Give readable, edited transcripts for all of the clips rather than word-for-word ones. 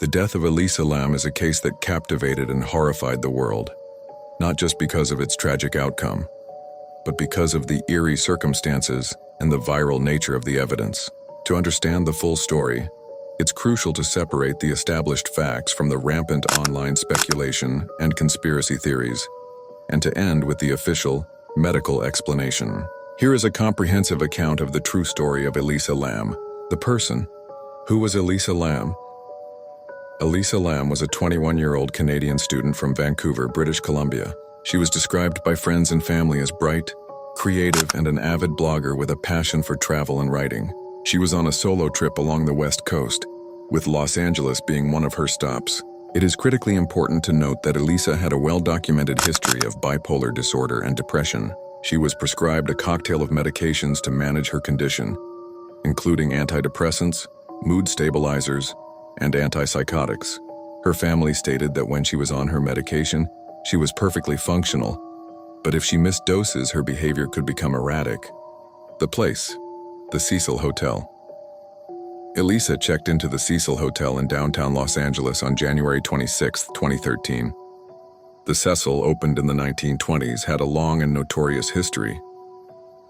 The death of Elisa Lam is a case that captivated and horrified the world, not just because of its tragic outcome, but because of the eerie circumstances and the viral nature of the evidence. To understand the full story, it's crucial to separate the established facts from the rampant online speculation and conspiracy theories, and to end with the official, medical explanation. Here is a comprehensive account of the true story of Elisa Lam, the person. Who was Elisa Lam? Elisa Lam was a 21-year-old Canadian student from Vancouver, British Columbia. She was described by friends and family as bright, creative, and an avid blogger with a passion for travel and writing. She was on a solo trip along the West Coast, with Los Angeles being one of her stops. It is critically important to note that Elisa had a well-documented history of bipolar disorder and depression. She was prescribed a cocktail of medications to manage her condition, including antidepressants, mood stabilizers, and antipsychotics. Her family stated that when she was on her medication, she was perfectly functional, but if she missed doses, her behavior could become erratic. The place: the Cecil Hotel. Elisa checked into the Cecil Hotel in downtown Los Angeles on January 26, 2013. The Cecil, opened in the 1920s, had a long and notorious history.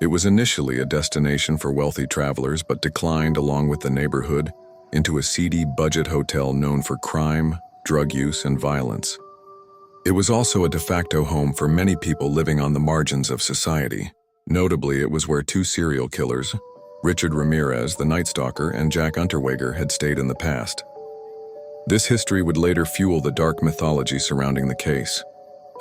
It was initially a destination for wealthy travelers, but declined along with the neighborhood into a seedy budget hotel known for crime, drug use, and violence. It was also a de facto home for many people living on the margins of society. Notably, it was where two serial killers, Richard Ramirez, the Night Stalker, and Jack Unterweger, had stayed in the past. This history would later fuel the dark mythology surrounding the case.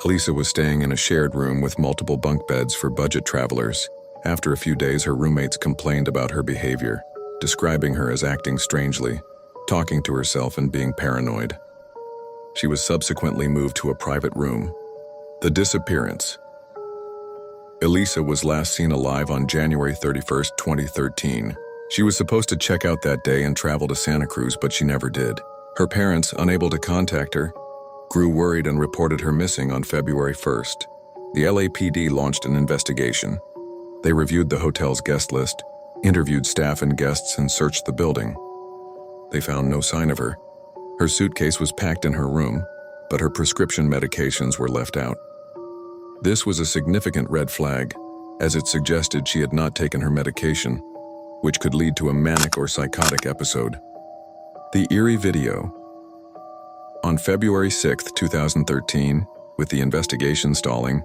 Elisa was staying in a shared room with multiple bunk beds for budget travelers. After a few days, her roommates complained about her behavior, describing her as acting strangely, talking to herself, and being paranoid. She was subsequently moved to a private room. The disappearance. Elisa was last seen alive on January 31, 2013. She was supposed to check out that day and travel to Santa Cruz, but she never did. Her parents, unable to contact her, grew worried and reported her missing on February 1st. The LAPD launched an investigation. They reviewed the hotel's guest list, interviewed staff and guests, and searched the building. They found no sign of her. Her suitcase was packed in her room, but her prescription medications were left out. This was a significant red flag, as it suggested she had not taken her medication, which could lead to a manic or psychotic episode. The eerie video. On February 6, 2013, with the investigation stalling,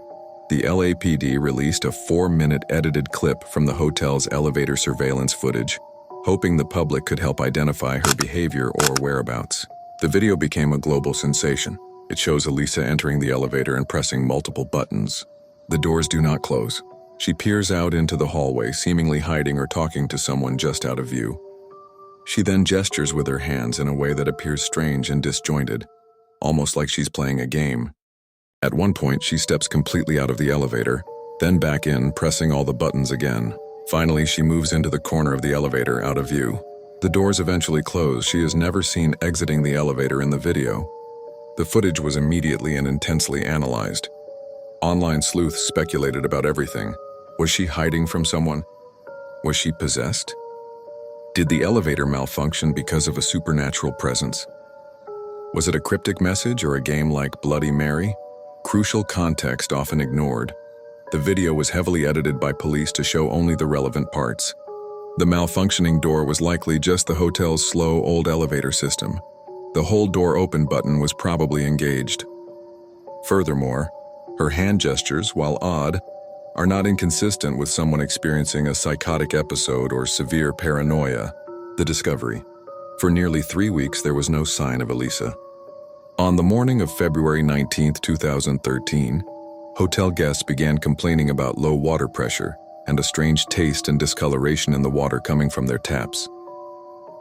the LAPD released a 4-minute edited clip from the hotel's elevator surveillance footage, hoping the public could help identify her behavior or whereabouts. The video became a global sensation. It shows Elisa entering the elevator and pressing multiple buttons. The doors do not close. She peers out into the hallway, seemingly hiding or talking to someone just out of view. She then gestures with her hands in a way that appears strange and disjointed, almost like she's playing a game. At one point, she steps completely out of the elevator, then back in, pressing all the buttons again. Finally, she moves into the corner of the elevator, out of view. The doors eventually close. She is never seen exiting the elevator in the video. The footage was immediately and intensely analyzed. Online sleuths speculated about everything. Was she hiding from someone? Was she possessed? Did the elevator malfunction because of a supernatural presence? Was it a cryptic message or a game like Bloody Mary? Crucial context often ignored. The video was heavily edited by police to show only the relevant parts. The malfunctioning door was likely just the hotel's slow old elevator system. The hold door open button was probably engaged. Furthermore, her hand gestures, while odd, are not inconsistent with someone experiencing a psychotic episode or severe paranoia. The discovery. For nearly 3 weeks, there was no sign of Elisa. On the morning of February 19, 2013, hotel guests began complaining about low water pressure and a strange taste and discoloration in the water coming from their taps.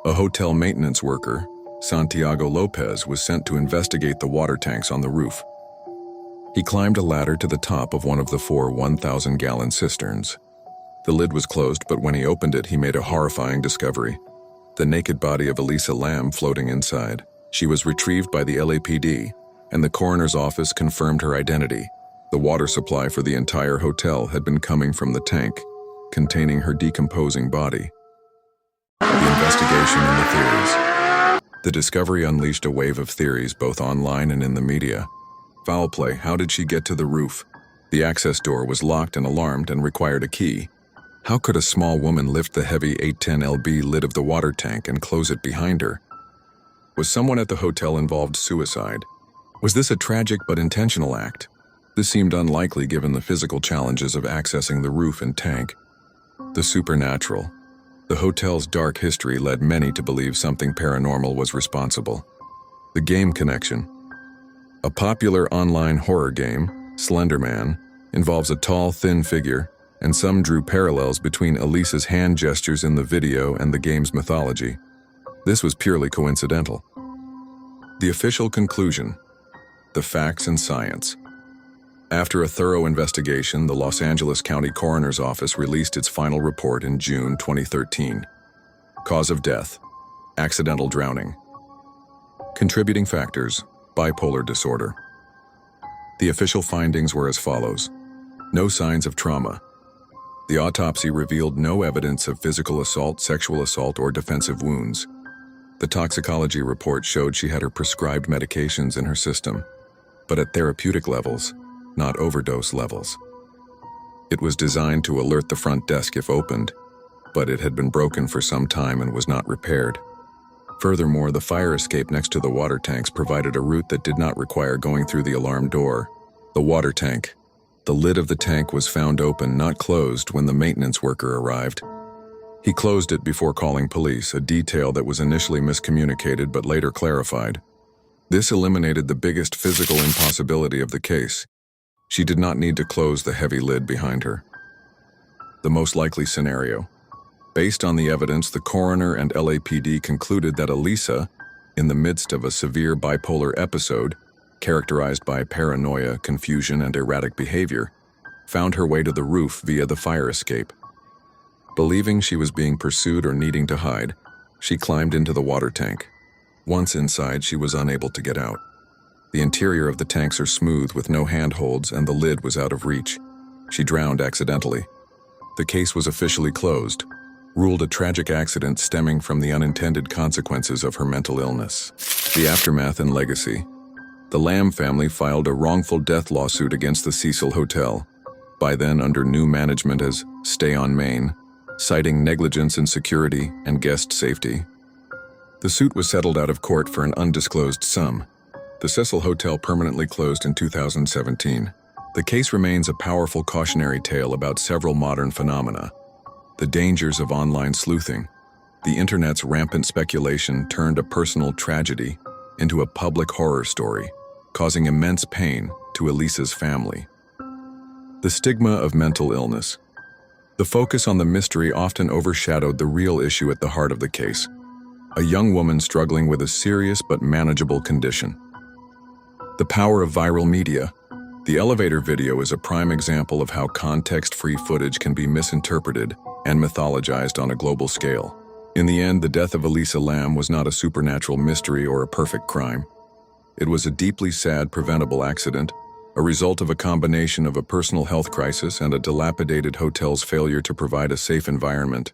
A hotel maintenance worker, Santiago Lopez, was sent to investigate the water tanks on the roof. He climbed a ladder to the top of one of the 4 1,000-gallon cisterns. The lid was closed, but when he opened it, he made a horrifying discovery: the naked body of Elisa Lam floating inside. She was retrieved by the LAPD, and the coroner's office confirmed her identity. The water supply for the entire hotel had been coming from the tank, containing her decomposing body. The investigation and the theories. The discovery unleashed a wave of theories both online and in the media. Foul play, how did she get to the roof? The access door was locked and alarmed and required a key. How could a small woman lift the heavy 810 lb lid of the water tank and close it behind her? Was someone at the hotel involved suicide? Was this a tragic but intentional act? This seemed unlikely given the physical challenges of accessing the roof and tank. The supernatural. The hotel's dark history led many to believe something paranormal was responsible. The game connection. A popular online horror game, Slender Man, involves a tall, thin figure, and some drew parallels between Elisa's hand gestures in the video and the game's mythology. This was purely coincidental. The official conclusion. The facts and science. After a thorough investigation, the Los Angeles County Coroner's Office released its final report in June 2013. Cause of death: accidental drowning. Contributing factors: bipolar disorder. The official findings were as follows. No signs of trauma. The autopsy revealed no evidence of physical assault, sexual assault, or defensive wounds. The toxicology report showed she had her prescribed medications in her system, but at therapeutic levels, not overdose levels. It was designed to alert the front desk if opened, but it had been broken for some time and was not repaired. Furthermore, the fire escape next to the water tanks provided a route that did not require going through the alarm door. The water tank. The lid of the tank was found open, not closed, when the maintenance worker arrived. He closed it before calling police, a detail that was initially miscommunicated but later clarified. This eliminated the biggest physical impossibility of the case. She did not need to close the heavy lid behind her. The most likely scenario. Based on the evidence, the coroner and LAPD concluded that Elisa, in the midst of a severe bipolar episode, characterized by paranoia, confusion, and erratic behavior, found her way to the roof via the fire escape. Believing she was being pursued or needing to hide, she climbed into the water tank. Once inside, she was unable to get out. The interior of the tanks are smooth with no handholds, and the lid was out of reach. She drowned accidentally. The case was officially closed, ruled a tragic accident stemming from the unintended consequences of her mental illness. The aftermath and legacy. The Lam family filed a wrongful death lawsuit against the Cecil Hotel, by then under new management as Stay on Main, citing negligence in security and guest safety. The suit was settled out of court for an undisclosed sum. The Cecil Hotel permanently closed in 2017. The case remains a powerful cautionary tale about several modern phenomena. The dangers of online sleuthing. The internet's rampant speculation turned a personal tragedy into a public horror story, causing immense pain to Elisa's family. The stigma of mental illness. The focus on the mystery often overshadowed the real issue at the heart of the case. A young woman struggling with a serious but manageable condition. The power of viral media. The elevator video is a prime example of how context-free footage can be misinterpreted and mythologized on a global scale. In the end, the death of Elisa Lam was not a supernatural mystery or a perfect crime. It was a deeply sad, preventable accident, a result of a combination of a personal health crisis and a dilapidated hotel's failure to provide a safe environment.